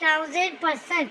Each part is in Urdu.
1000%।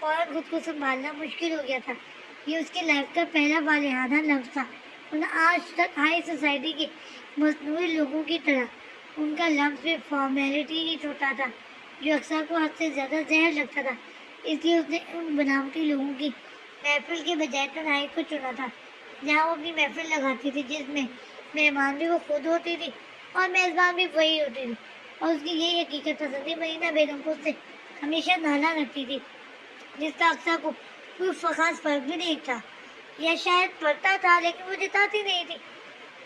فوراً خود کو سنبھالنا مشکل ہو گیا تھا۔ یہ اس کی لائف کا پہلا والہانہ لفظ تھا، ورنہ آج تک ہائی سوسائٹی کے مصنوعی لوگوں کی طرح ان کا لفظ بھی فارمیلٹی ہی چھوٹا تھا، جو اکثر کو حد سے زیادہ زہر لگتا تھا۔ اس لیے اس نے ان بناوٹی لوگوں کی محفل کے بجائے تنہائی کو چنا تھا، جہاں وہ اپنی محفل لگاتی تھی، جس میں مہمان بھی وہ خود ہوتی تھی اور میزبان بھی وہی ہوتی تھی۔ اور اس کی یہی حقیقت پسندی مدینہ بیگم کو اس سے ہمیشہ نالا رکھتی تھی، جس کا اکثر کو کوئی خاص فرق بھی نہیں تھا، یا شاید پڑتا تھا لیکن وہ جتاتی نہیں تھی۔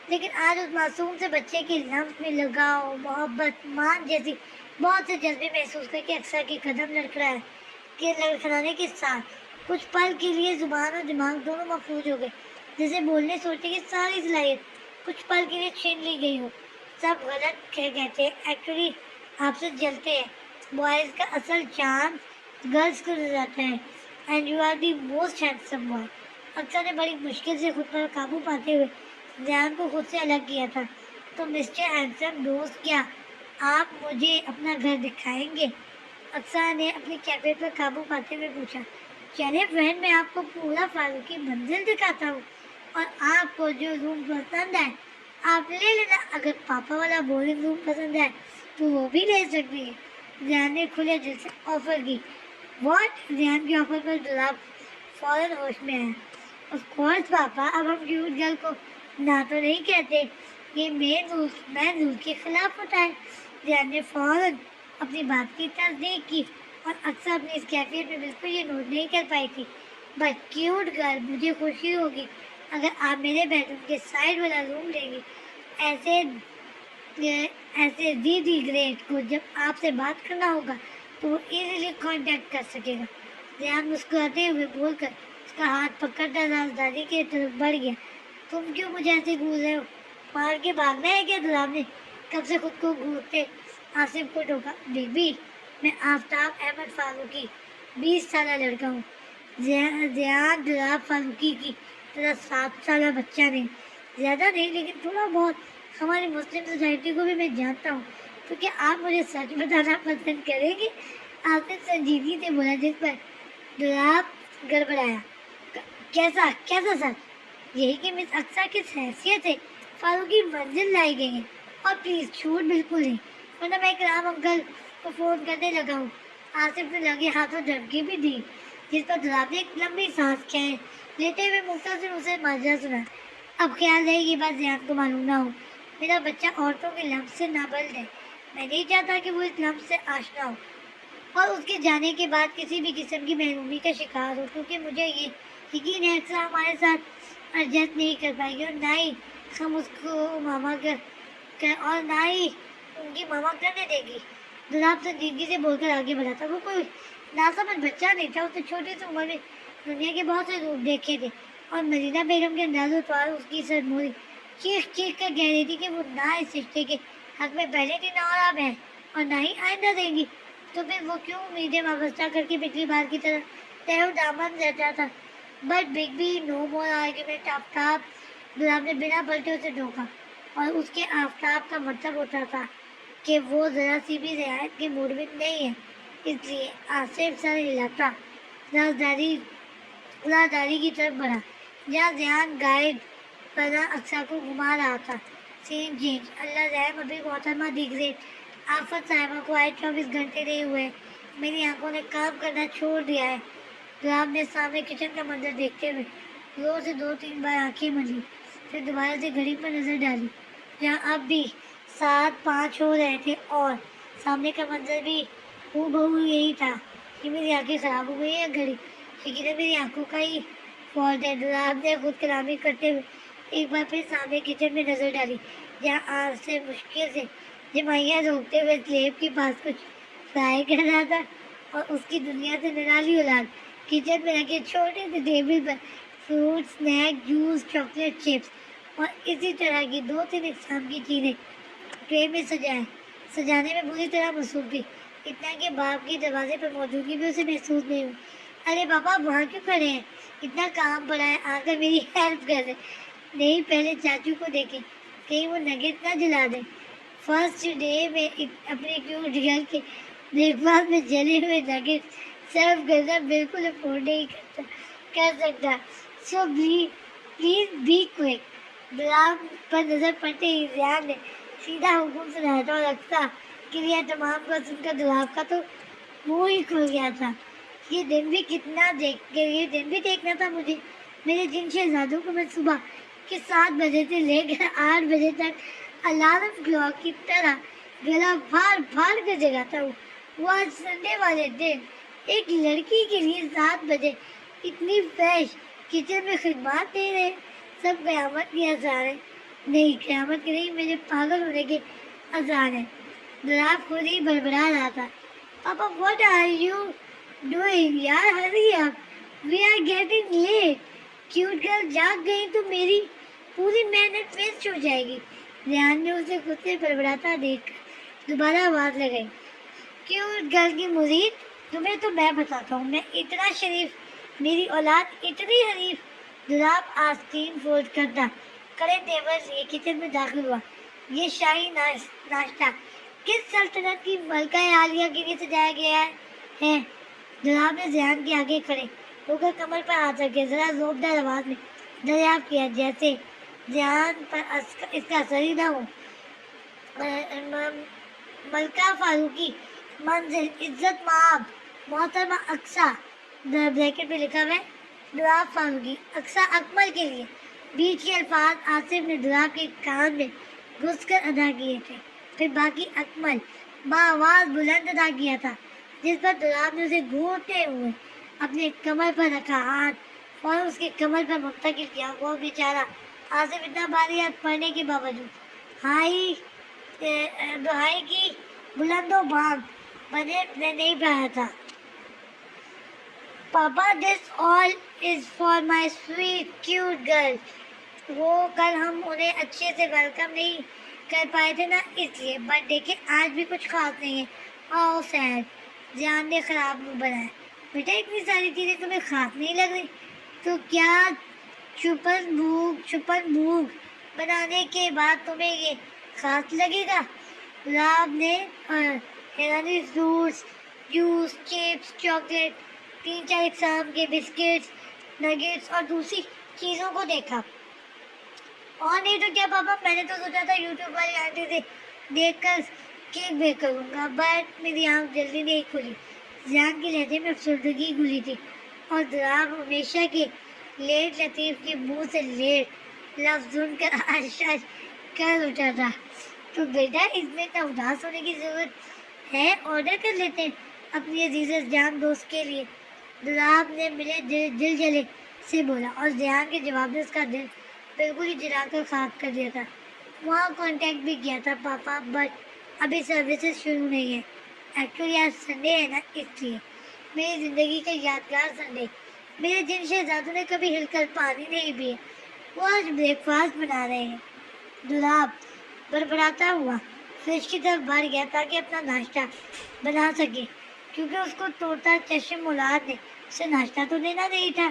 لیکن آج اس معصوم سے بچے کے لمس میں لگاؤ، محبت، مان جیسی بہت سے جذبے محسوس کر کے اکثر کے قدم لڑکھڑانے کے ساتھ کچھ پل کے لیے زبان اور دماغ دونوں مفلوج ہو گئے، جیسے بولنے سوچنے کی ساری صلاحیت کچھ پل کے لیے چھین لی گئی ہو۔ سب غلط کہتے ہیں، ایکچولی آپ سے جلتے ہیں۔ بوائز کا اصل چانس گرلز کو نظر آتا ہے، and you are the most handsome boy. اکثر نے بڑی مشکل سے خود پر قابو پاتے ہوئے ذہن کو خود سے الگ کیا تھا۔ تو مسٹر ہینڈسم دوست، کیا آپ مجھے اپنا گھر دکھائیں گے؟ اکثر نے اپنی کیفیت پر قابو پاتے ہوئے پوچھا۔ چلے فرینڈ، میں آپ کو پورا فاروقی منزل دکھاتا ہوں، اور آپ کو جو روم پسند ہے آپ لے لینا۔ اگر پاپا والا بورنگ روم پسند ہے تو وہ بھی لے سکتی ہے۔ ریحان نے کھلے دل سے آفر کی۔ واٹ؟ ریحان کے آفر پر دلاب فوراً ہوش میں آیا۔ آف کورس پاپا، اب ہم کیوٹ گرل کو نہ تو نہیں کہتے، یہ مین رول کے خلاف ہوتا ہے۔ ریحان نے فوراً اپنی بات کی تصدیق کی، اور اکثر اپنی اس کیفیت میں بالکل یہ نوٹ نہیں کر پائی تھی۔ بٹ کیوٹ گرل، مجھے خوشی ہوگی اگر آپ میرے بیڈ روم کے سائڈ والا روم لیں گی۔ ایسے دی گریٹ کو جب آپ سے بات کرنا ہوگا تو وہ ایزیلی کانٹیکٹ کر سکے گا۔ ریحان مسکراتے ہوئے بول کر اس کا ہاتھ پکڑتا رازداری کی طرف بڑھ گیا۔ تم کیوں مجھے ایسے گھور رہے ہو؟ مار کے بھاگنا ہے کیا؟ دلاب نے کب سے خود کو گھورتے آصف کو ٹوکا۔ بیبی، میں آفتاب احمد فاروقی 20 سالہ لڑکا ہوں۔ ریحان دلاب فاروقی کی طرح 7 سالہ بچہ نہیں، زیادہ نہیں، لیکن تھوڑا بہت ہماری مسلم سوسائٹی کو بھی میں جانتا ہوں۔ تو کیا آپ مجھے سچ بتانا پسند کریں گے؟ آصف سنجیدگی سے بولا، جس پر دلاب گڑبڑایا۔ کیسا سچ؟ یہی کہ مس اقصیٰ کس حیثیت سے فاروقی منزل لائی گئی ہیں، اور پلیز جھوٹ بالکل نہیں، ورنہ میں اکرام انکل کو فون کرنے لگا ہوں۔ آصف نے لگے ہاتھوں دھمکی بھی دی، جس پر دلاب نے ایک لمبی سانس کھینچ لیتے ہوئے مختصر اسے ماجرا سنا۔ اب خیال رہے یہ بات ریحان کو معلوم نہ ہو۔ میرا بچہ عورتوں کے لمس سے نابلد ہے، میں نہیں چاہتا کہ وہ اس لمس سے آشنا ہو اور اس کے جانے کے بعد کسی بھی قسم کی محرومی کا شکار ہو، کیونکہ مجھے یہ یقین ہے اکثر ہمارے ساتھ ایڈجسٹ نہیں کر پائے گی، اور نہ ہی ہم اس کو ماما اور نہ ہی ان کی ماما کرنے دے گی۔ دلاب سنجیدگی سے بول کر آگے بڑھا تھا۔ وہ کوئی ناسمجھ بچہ نہیں تھا، اس نے چھوٹی سی عمر میں دنیا کے بہت سے روپ دیکھے تھے، اور مدینہ بیگم کے انداز و طوال اس کی سرموری چیخ کر کہہ رہی تھی کہ وہ نہ اس رشتے کے حق میں پہلے تھی، نہ اور اب ہے، اور نہ ہی آئندہ دیں گی۔ تو پھر وہ کیوں امیدیں وابستہ کر کے پچھلی بار کی طرح تہو دامن رہتا تھا؟ But Big B, no more argument Aftab, دلاب نے بنا پلٹے اسے ڈھوکا، اور اس کے آفتاب کا مطلب ہوتا تھا کہ وہ ذرا سی بھی رعایت کے موڈ میں نہیں ہے۔ اس لیے آصف سر ہلاتا رازداری کی طرف بڑھا، جہاں ریحان گائیڈ پنا اقصیٰ کو گھما رہا تھا۔ سین چینج۔ اللہ رحم، ابھی محترمہ دی گریٹ آفت صاحبہ کو آئے 24 گھنٹے نہیں ہوئے، میری آنکھوں نے کام کرنا چھوڑ دیا ہے۔ دلاب نے سامنے کچن کا منظر دیکھتے ہوئے زور سے 2-3 بار آنکھیں ملی، پھر دوبارہ سے گھڑی پر نظر ڈالی، جہاں اب بھی 7-5 ہو رہے تھے، اور سامنے کا منظر بھی ہو بہو یہی تھا کہ میری آنکھیں خراب ہو گئی ہیں گھڑی، لیکن میری آنکھوں کا ہی فالٹ ہے۔ دلاب نے خود کلامی کرتے ہوئے ایک بار پھر سامنے کچن میں نظر ڈالی، جہاں آج سے مشکل سے جمائیاں روکتے ہوئے سلیب کے پاس کچھ فرائی کر رہا تھا، اور اس کی دنیا سے نرالی اولاد کچن میں رکھے چھوٹے سے ٹیبل پر fruit, snack, juice, chocolate, chips اور اسی طرح کی 2-3 اقسام کی چیزیں ٹرے میں سجانے میں بری طرح مصروف تھی، اتنا کہ باپ کی دروازے پر موجودگی بھی اسے محسوس نہیں ہوئی۔ ارے پاپا، وہاں کیوں کھڑے ہیں؟ اتنا کام پڑا ہے، آ کر میری ہیلپ کر دیں۔ نہیں، پہلے چاچو کو دیکھیں، کہیں وہ نگیٹ نہ جلا دیں۔ فرسٹ ڈے میں اپنے کیوٹ گرل کے بریک فاسٹ میں جلے ہوئے نگیٹ سرو کرنا بالکل افورڈ نہیں کر سکتا. So please be quick. دلاب پر نظر پڑتے ہی ریان نے سیدھا حکم سنایا تھا اور اقصیٰ کے لیے تمام کو سن کر دلاب کا تو منہ ہی کھل گیا تھا. یہ دن بھی دیکھنا تھا مجھے. میرے جن شہزادوں کو میں صبح کے 7 بجے سے لے کر 8 بجے تک الارم کلاک کی طرح گلا پھاڑ کر جگاتا ہوں. وہ آج سنڈے والے دن ایک لڑکی کے لیے 7 بجے اتنی فریش کچن میں خدمات دے رہے. سب قیامت کی آثار ہے. نہیں قیامت کی نہیں، میرے پاگل ہونے کے آثار ہیں. دلاب خود ہی بڑبڑا رہا تھا. Papa what are you doing یار، hurry up, we are getting late. Cute girl جاگ گئی تو میری پوری محنت ویسٹ ہو جائے گی. ریان نے اسے خود سے بڑبڑاتا دیکھ کر دوبارہ آواز لگائی. کیوٹ گرل کی مرید، تمہیں تو میں بتاتا ہوں، میں اتنا شریف، میری اولاد اتنی حریف. دلاب آستین فولڈ کرتا کڑے تیور سے کچن میں داخل ہوا. یہ شاہی ناشتہ کس سلطنت کی ملکہ عالیہ کے لیے سجایا گیا ہے؟ دلاب نے ریان کے آگے کھڑے ہو کر کمر پر ہاتھ رکھے ذرا زوردار آواز میں دریافت کیا، جیسے ریان پر اس کا اثر ہی نہ ہو. ملکہ فاروقی، منزل عزت مآب محترمہ اقصیٰ، بریکٹ میں لکھا ہوا ہے دلاب فاروقی، اقصیٰ اکمل کے لیے. بیچ کے الفاظ آصف نے دلاب کے کان میں گھس کر ادا کیے تھے. پھر باقی اکمل بآواز بلند ادا کیا تھا، جس پر دلاب نے اسے گھونٹتے ہوئے اپنے کمر پر رکھا ہاتھ اور اس کے کمر پر منتقل کیا. وہ بیچارہ آصف اتنا بھاری ہاتھ پڑنے کے باوجود دہائی کی بلند و بانگ بنے نہیں پایا تھا. Papa this all is for my sweet cute girl. وہ کل ہم انہیں اچھے سے ویلکم نہیں کر پائے تھے نا، اس لیے. بٹ دیکھیں آج بھی کچھ خاص نہیں ہے. آؤ سیڈ. جان نے خراب منہ بنایا. بیٹا اتنی ساری چیزیں تمہیں خاص نہیں لگ رہی تو کیا چھپن بھوک بنانے کے بعد تمہیں یہ خاص لگے گا؟ راب نے حیرانی فروٹس، جوس، چپس، چاکلیٹ، 3-4 اقسام کے بسکٹس، نگیٹس اور دوسری چیزوں کو دیکھا. اور نہیں تو کیا پاپا، میں نے تو سوچا تھا یوٹیوب والی آنٹی سے دیکھ کر کیک بیک کروں گا، بٹ میری آنکھ جلدی نہیں کھلی. ریان کے لہجے میں افسردگی گھلی تھی اور دلاب ہمیشہ کے لیٹ لطیف کے منہ سے لیٹ لفظ سن کر آشاش کر اٹھا تھا. تو بیٹا اس میں اتنا اداس ہونے کی ضرورت ہے، آرڈر کر لیتے ہیں اپنی عزیز جان دوست کے لیے. دلاب نے ملے دل جلے سے بولا اور ریان کے جواب میں اس کا دل بالکل ہی جلا کر خاک کر دیا تھا. وہاں کانٹیکٹ بھی کیا تھا پاپا، بٹ ابھی سروسز شروع نہیں ہے. ایکچولی آج سنڈے ہے نا، اس لیے. میری زندگی کا یادگار سنڈے. میرے جن شہزادوں نے کبھی ہل کر پانی نہیں پیے وہ آج بریک فاسٹ بنا رہے ہیں. دلاب بڑبڑاتا ہوا فریج کی طرف بڑھ گیا تاکہ اپنا ناشتہ بنا سکے، کیونکہ اس کو توڑتا چشم اولاد نے اسے ناشتہ تو دینا نہیں تھا.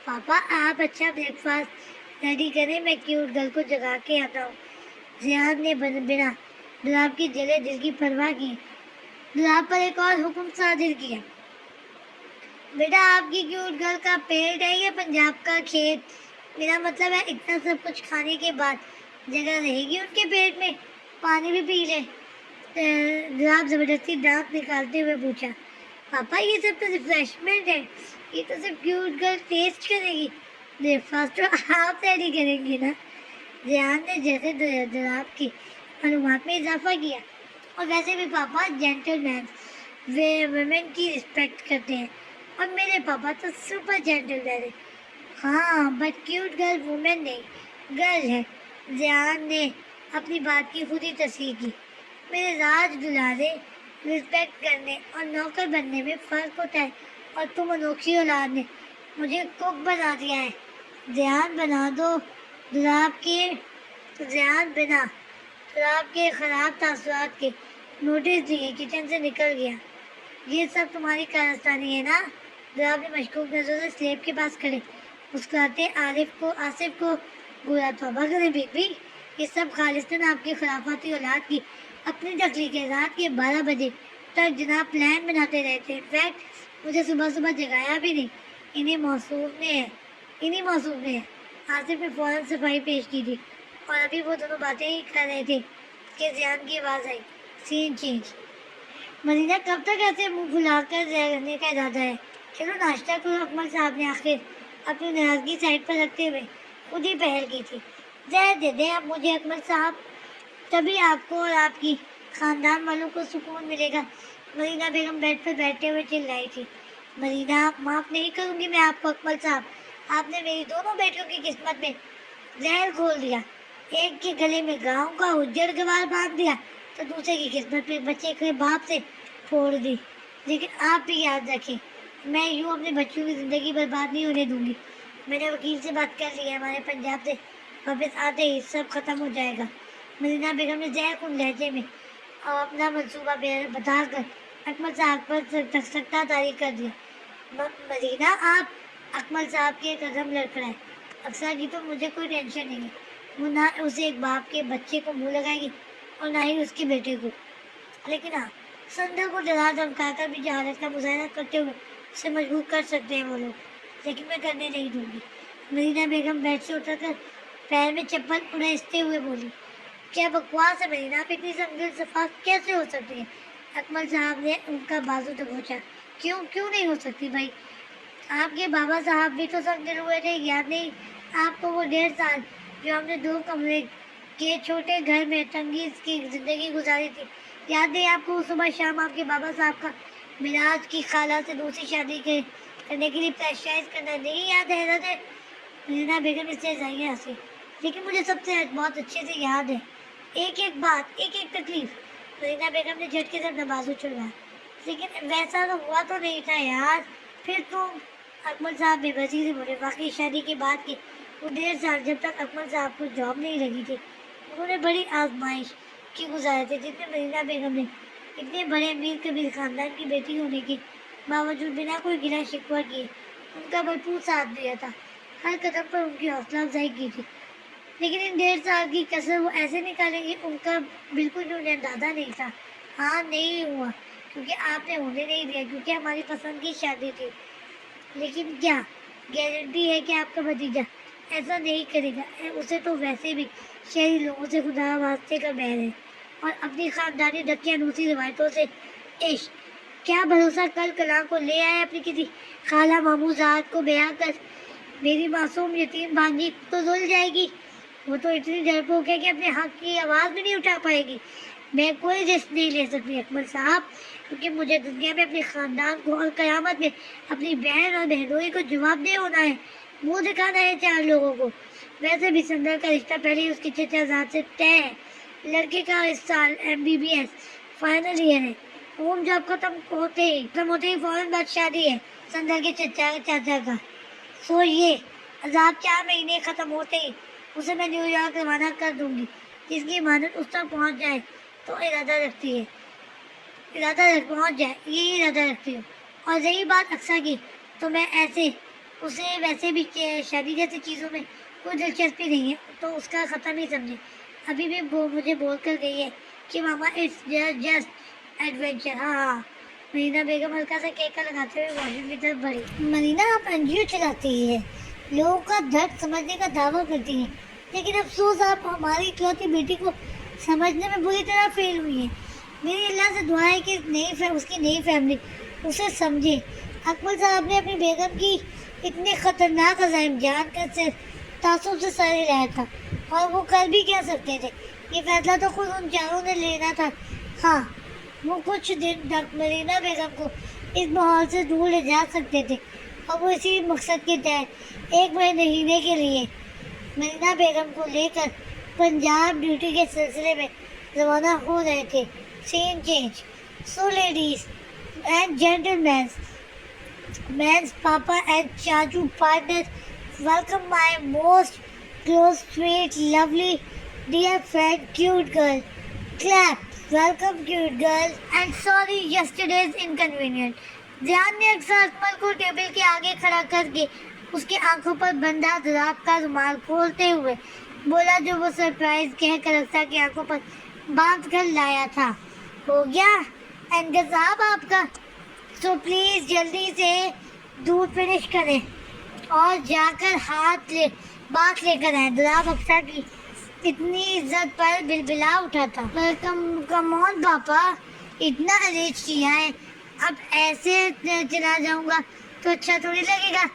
پاپا آپ اچھا بریک فاسٹ ریڈی کریں، میں کیوٹ گرل کو جگا کے آتا ہوں. ریان نے بنا دلاب کی جلے دل کی پرواہ کی دلاب پر ایک اور حکم صادر کیا. بیٹا آپ کی کیوٹ گرل کا پیٹ ہے یا پنجاب کا کھیت؟ میرا مطلب ہے اتنا سب کچھ کھانے کے بعد جگہ رہے گی ان کے پیٹ میں؟ پانی بھی پی لے. دلاب زبردستی دانت نکالتے ہوئے پوچھا. پاپا یہ سب تو ریفریشمنٹ ہے، یہ تو صرف کیوٹ گرل ٹیسٹ کرے گی، بریک فاسٹ تو آپ ریڈی کریں گے نا. ریان نے جیسے دلاب کی معلومات میں اضافہ کیا. اور ویسے بھی پاپا جینٹل مین ویمن کی رسپیکٹ کرتے ہیں اور میرے پاپا تو سپر جینٹل مین ہیں. ہاں بٹ کیوٹ گرل وومن نہیں، گرل ہے. ریان نے اپنی بات کی خود ہی تصحیح کی. میرے راج دلارے رسپیکٹ کرنے اور نوکر بننے میں فرق ہوتا ہے، اور تم انوکھی اولاد نے مجھے کوک بنا دیا ہے. ریان بنا دلاب کے خراب تاثرات کے نوٹس دیے کچن سے نکل گیا. یہ سب تمہاری کارستانی ہے نا؟ دلاب نے مشکوک نظر سے سلیب کے پاس کھڑے مسکراتے آصف کو گویا توبہ کرے. بیبی یہ سب خالصتاً آپ کی خرافاتی اولاد کی اپنی تخلیق ہے. رات کے 12 بجے تک جناب پلان بناتے رہتے ہیں. انفیکٹ مجھے صبح صبح جگایا بھی نہیں. انہیں موصوف نے آصف نے فوراً صفائی پیش کی تھی اور ابھی وہ دونوں باتیں ہی کر رہے تھے کہ ضیان کی آواز آئی. سین چینج. مدینہ کب تک ایسے منہ پھلا کر رہنے کا ارادہ ہے؟ چلو ناشتہ کرو. اکمل صاحب نے آخر اپنی ناراضگی سائڈ پر رکھتے ہوئے خود ہی پہل کی تھی. زہر دے دیں آپ مجھے اکمل صاحب, تبھی آپ کو اور آپ کی خاندان والوں کو سکون ملے گا. مدینہ بیگم بیڈ پر بیٹھتے ہوئے چلائی تھی. مدینہ معاف نہیں کروں گی میں آپ کو اکمل صاحب. آپ نے میری دونوں بیٹیوں کی قسمت میں زہر گھول دیا. ایک کے گلے میں گاؤں کا اجڑ گوار باندھ دیا تو دوسرے کی قسمت میں بچے کے باپ سے پھوڑ دی. لیکن آپ بھی یاد رکھیں, میں یوں اپنے بچوں کی زندگی برباد نہیں ہونے دوں گی. میں نے وکیل سے بات کر لی ہے, ہمارے پنجاب سے واپس آتے ہی سب ختم ہو جائے گا. مدینہ بیگم نے زہر کن لہجے میں اور اپنا منصوبہ بتا کر اکمل صاحب پر سکتہ طاری کر دیا. مدینہ آپ اکمل صاحب کے قدم لڑکھڑائے. اکثر کی تو مجھے کوئی ٹینشن نہیں ہے, وہ نہ اسے ایک باپ کے بچے کو منہ لگائے گی اور نہ ہی اس کے بیٹے کو. لیکن ہاں, سندر کو ڈرا دھمکا کر بھی جہالت کا مظاہرہ کرتے ہوئے اسے مجبور کر سکتے ہیں وہ لوگ, لیکن میں کرنے نہیں دوں گی. مدینہ بیگم بیڈ سے اٹھ کر پیر میں چپل اڑھتے ہوئے بولی. کیا بکواس ہے مدینہ, آپ اتنی سنگین صفات کیسے ہو سکتی ہے؟ اکمل صاحب نے ان کا بازو دبوچا. کیوں نہیں ہو سکتی بھائی؟ آپ کے بابا صاحب بھی تو سنگین ہوئے تھے, یاد نہیں آپ کو وہ 1.5 سال جو ہم نے 2 کمرے کے چھوٹے گھر میں تنگی کی زندگی گزاری تھی؟ یاد نہیں آپ کو صبح شام آپ کے بابا صاحب کا مراج کی خالہ سے دوسری شادی کرنے کے لیے پریشرائز کرنا نہیں یاد ہے حضرت؟ مدینہ بیگم اس سے ظاہر ہنسی. لیکن مجھے سب سے بہت اچھے سے یاد ہے ایک ایک بات, ایک ایک تکلیف. مدینہ بیگم نے جھٹکے سے اپنا بازو چھڑوایا. لیکن ویسا تو ہوا تو نہیں تھا یار. پھر تم, اکمل صاحب بے بسی سے بولے. واقعی شادی کے بعد کے وہ 1.5 سال جب تک اکمل صاحب کو جاب نہیں لگی تھی, انہوں نے بڑی آزمائش کی گزارے تھے, جس میں مدینہ بیگم نے اتنے بڑے امیر کبیر خاندان کی بیٹی ہونے کے باوجود بنا کوئی گلا شکوہ کیے ان کا بھرپور ساتھ دیا تھا, ہر قدم پر ان کی حوصلہ افزائی کی تھی. لیکن ان 1.5 سال کی کسر وہ ایسے نکالیں گے ان کا بالکل بھی انہیں اندازہ نہیں تھا. ہاں نہیں ہوا کیونکہ آپ نے ہونے نہیں دیا, کیونکہ ہماری پسند کی شادی تھی. لیکن کیا گارنٹی ہے کہ آپ کا بھتیجا ایسا نہیں کرے گا؟ اسے تو ویسے بھی شہری لوگوں سے خدا واسطے کا بیر ہے اور اپنی خاندانی دقیانوسی روایتوں سے عشق. کیا بھروسہ کل کلاں کو لے آئے اپنی کسی خالہ ماموزاد کو بیاہ کر. میری معصوم یتیم بھانجی تو رول جائے گی. وہ تو اتنی ڈرپوک ہے کہ اپنے حق کی آواز بھی نہیں اٹھا پائے گی. میں کوئی رسک نہیں لے سکتی اکمل صاحب, کیونکہ مجھے دنیا میں اپنے خاندان کو اور قیامت میں اپنی بہن اور بہنوئی کو جواب دہ ہونا ہے, منہ دکھانا ہے 4 لوگوں کو. ویسے بھی سندر کا رشتہ پہلے ہی اس کی چچا زاد سے طے ہے. لڑکے کا اس سال MBBS فائنل ایئر ہے. ہوم جاب ختم ہوتے ہی فوراً بعد شادی ہے سندر کے چاچا کا. سو یہ عذاب 4 مہینے ختم ہوتے ہی اسے میں نیو یارک روانہ کر دوں گی. جس کی امانت اس تک پہنچ جائے تو پہنچ جائے یہی ارادہ رکھتی ہوں. اور رہی بات اقصیٰ کی, تو میں اسے ویسے بھی شادی جیسی چیزوں میں کوئی دلچسپی نہیں ہے, تو اس کا ختم ہی سمجھے. ابھی بھی مجھے بول کر گئی ہے کہ ماما اٹس جسٹ ایڈونچر. ہاں. مدینہ بیگم ہلکا سا کیک لگاتے ہوئے واش روم کی طرف بڑھی. مدینہ آپ NGO چلاتی ہے, لوگوں کا درد سمجھنے کا دعویٰ کرتی ہیں, لیکن افسوس آپ ہماری اکلوتی بیٹی کو سمجھنے میں بری طرح فیل ہوئی ہیں. میری اللہ سے دعا ہے کہ اس کی نئی فیملی اسے سمجھے. اکمل صاحب نے اپنی بیگم کی اتنے خطرناک عزائم جان کر صرف تعصب سے سر ہلایا تھا, اور وہ کر بھی کیا سکتے تھے. یہ فیصلہ تو خود ان چاروں نے لینا تھا. ہاں, وہ کچھ دن تک مدینہ بیگم کو اس ماحول سے دور لے جا سکتے تھے, اور وہ اسی مقصد کے تحت 1 مہینے کے لیے مدینہ بیگم کو لے کر پنجاب ڈیوٹی کے سلسلے میں روانہ ہو رہے تھے. Scene change. So ladies and gentlemen, men's papa and چاچو partner, welcome my most close, sweet, lovely, dear friend, cute girl. Clap. Welcome, cute girl. And sorry, yesterday's inconvenient. ضیان نے اکثر اکمل کو ٹیبل کے آگے کھڑا کر کے اس کی آنکھوں پر بندھا رات کا رومال کھولتے ہوئے بولا, جو وہ سرپرائز کہہ کر اکثر کی آنکھوں پر باندھ کر لایا تھا. ہو گیا انتظام آپ کا؟ سو پلیز جلدی سے دودھ فنش کریں اور جا کر بات لے کر آئیں. دولاب اکثر کی اتنی عزت پر بلبلا اٹھا تھا. کم آن پاپا, اتنا ارینج کیا ہے, اب ایسے چلا جاؤں گا تو اچھا تھوڑی لگے گا.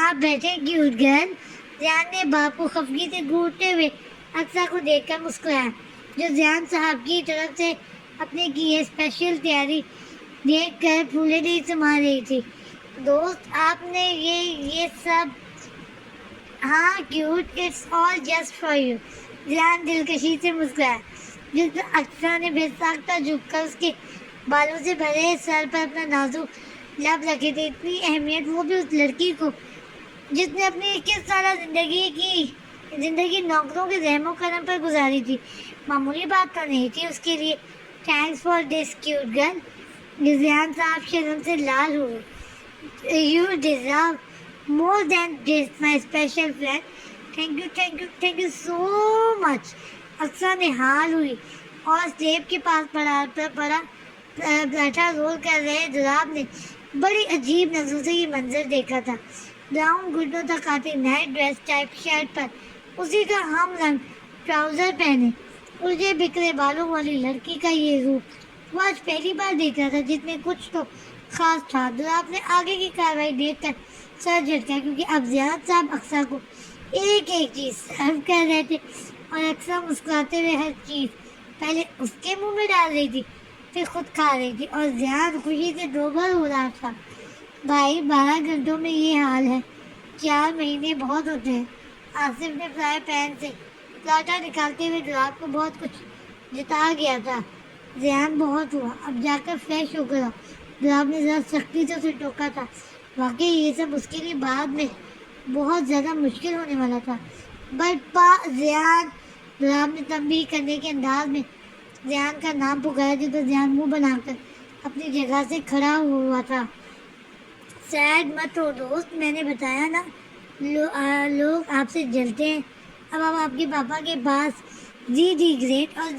آپ بیٹھے کیوٹ گرل. زیان نے باپ کو خفگی سے گھورتے ہوئے اقصیٰ کو دیکھ کر مسکرایا, جو زیان صاحب کی طرف سے اپنے کی یہ اسپیشل تیاری دیکھ کر پھولے نہیں سما رہی تھی. دوست آپ نے یہ سب, ہاں cute, it's all just for you. Ziyan دلکشی سے مسکرایا. جس پر اقصیٰ نے بے ساختہ جھک کر اس کے بالوں سے بھرے سر پر اپنا نازک لب رکھے تھے. اتنی اہمیت, وہ بھی اس لڑکی کو جس نے اپنی 21 سالہ زندگی نوکروں کے رحم و کرم پر گزاری تھی. معمولی بات تو نہیں تھی اس کے لیے. Thanks for this cute girl. Ziyan صاحب شرم سے لال ہوئے. You deserve more than this my special friend. Thank you so much. Aqsa نے حال ہوئی اور سلیب کے پاس پراٹھا رول کر رہے دولاب نے بڑی عجیب نظروں سے یہ منظر دیکھا تھا. براؤن گھٹنوں تک آتی نائٹ ڈریس ٹائپ شرٹ پر اسی کا ہم رنگ ٹراؤزر پہنے الجھے بکھرے بالوں والی لڑکی کا یہ روپ وہ آج پہلی بار دیکھ رہا تھا, جس میں کچھ تو خاص تھا. دولاب نے آگے کی کارروائی دیکھ کر سر جھٹکا, کیونکہ اب زیاد صاحب اقصیٰ کو ایک چیز سرو کر رہے تھے اور اقصیٰ مسکراتے ہوئے ہر چیز پہلے اس کے منہ میں ڈال رہی تھی, پھر خود کھا رہی تھی, اور زیاد خوشی سے دوبھر ہو رہا تھا. بھائی 12 گھنٹوں میں یہ حال ہے, 4 مہینے بہت ہوتے ہیں. آصف نے فرائی پین سے پراٹھا نکالتے ہوئے دولاب کو بہت کچھ جتا گیا تھا. زیان بہت ہوا, اب جا کر فریش ہو کر آؤ. دولاب نے ذرا سختی سے اسے ٹوکا تھا. واقعی یہ سب اس کے لیے بعد میں بہت زیادہ مشکل ہونے والا تھا. بٹ زیان, دولاب نے تنبیہ کرنے کے انداز میں زیان کا نام پکارا, جس پر زیان منہ بنا کر اپنی جگہ سے کھڑا ہوا تھا. سیڈ مت ہو دوست, میں نے بتایا نا لوگ آپ سے جلتے ہیں. اب آپ کے پاپا کے پاس دی گریٹ اور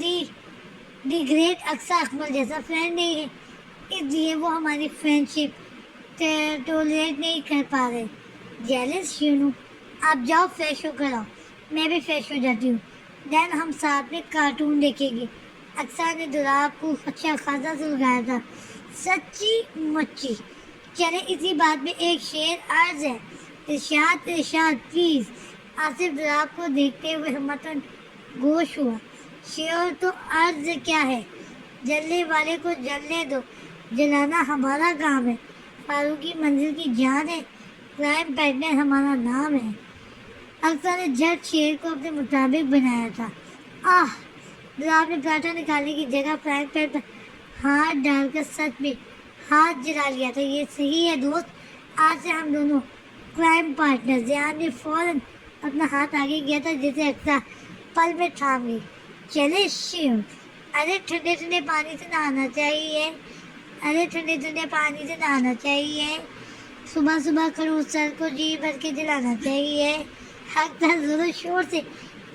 دی گریٹ اقصیٰ اکمل جیسا فرینڈ نہیں ہے, اس لیے وہ ہماری فرینڈشپ ٹولریٹ نہیں کر پا رہے. Jealous YONO. آپ جاؤ فریش ہو کر آؤ, میں بھی فریش ہو جاتی ہوں, دین ہم ساتھ میں کارٹون دیکھیں گے. اقصیٰ نے دولاب کو اچھا خاصا سلگایا تھا. سچی مچی. چلے اسی بات میں ایک شعر عرض ہے. ارشاد پلیز. آصف دولاب کو دیکھتے ہوئے ہمتاً گوش ہوا. شعر تو عرض کیا ہے, جلنے والے کو جلنے دو, جلانا ہمارا کام ہے. فاروقی منزل کی جان ہے, کرائم پارٹنر ہمارا نام ہے. اقصیٰ نے جھٹ شعر کو اپنے مطابق بنایا تھا. دولاب نے پراٹھا نکالنے کی جگہ فرائنگ پین پر ہاتھ ڈال کر سچ میں ہاتھ جلا لیا تھا. یہ صحیح ہے دوست, آج سے ہم دونوں کرائم پارٹنر. زیان نے فوراً اپنا ہاتھ آگے کیا تھا, جسے اقصیٰ پل میں تھام گئی. چلے شیو. ارے ٹھنڈے پانی سے نہانا چاہیے. صبح خروش سر کو جی بھر کے جلانا چاہیے. اقصیٰ زور و شور سے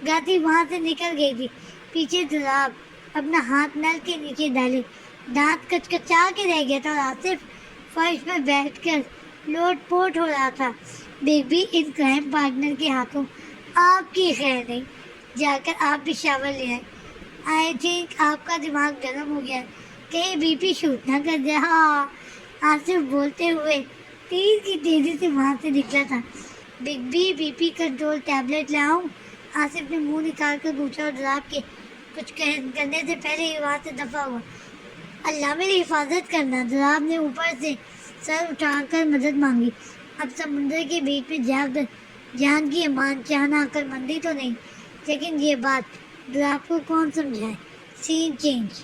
گاتی وہاں سے نکل گئی تھی. پیچھے دولاب اپنا ہاتھ نل کے نیچے ڈالے دانت کچکچا کے رہ گیا تھا, اور آصف فرش پر بیٹھ کر لوٹ پوٹ ہو رہا تھا. بیبی, ان کرائم پارٹنر کے ہاتھوں آپ کی خیر نہیں, جا کر آپ بھی شاور لے آئے. آئی تھنک آپ کا دماغ گرم ہو گیا, کہیں بی پی شوٹ نہ کر جائے. ہاں, آصف بولتے ہوئے تیر کی تیزی سے وہاں سے نکلا تھا. بی پی کنٹرول ٹیبلٹ لاؤں؟ آصف نے منہ نکال کر پوچھا, اور دولاب کے کچھ کرنے سے پہلے ہی وہاں سے دفع ہوا. اللہ میری حفاظت کرنا. دولاب نے اوپر سے سر اٹھا کر مدد مانگی. اب سمندر کے بیچ میں جا کر جان کی امان چاہنا عقل مندی تو نہیں, لیکن یہ بات دولاب کو کون سمجھائے. سین چینج.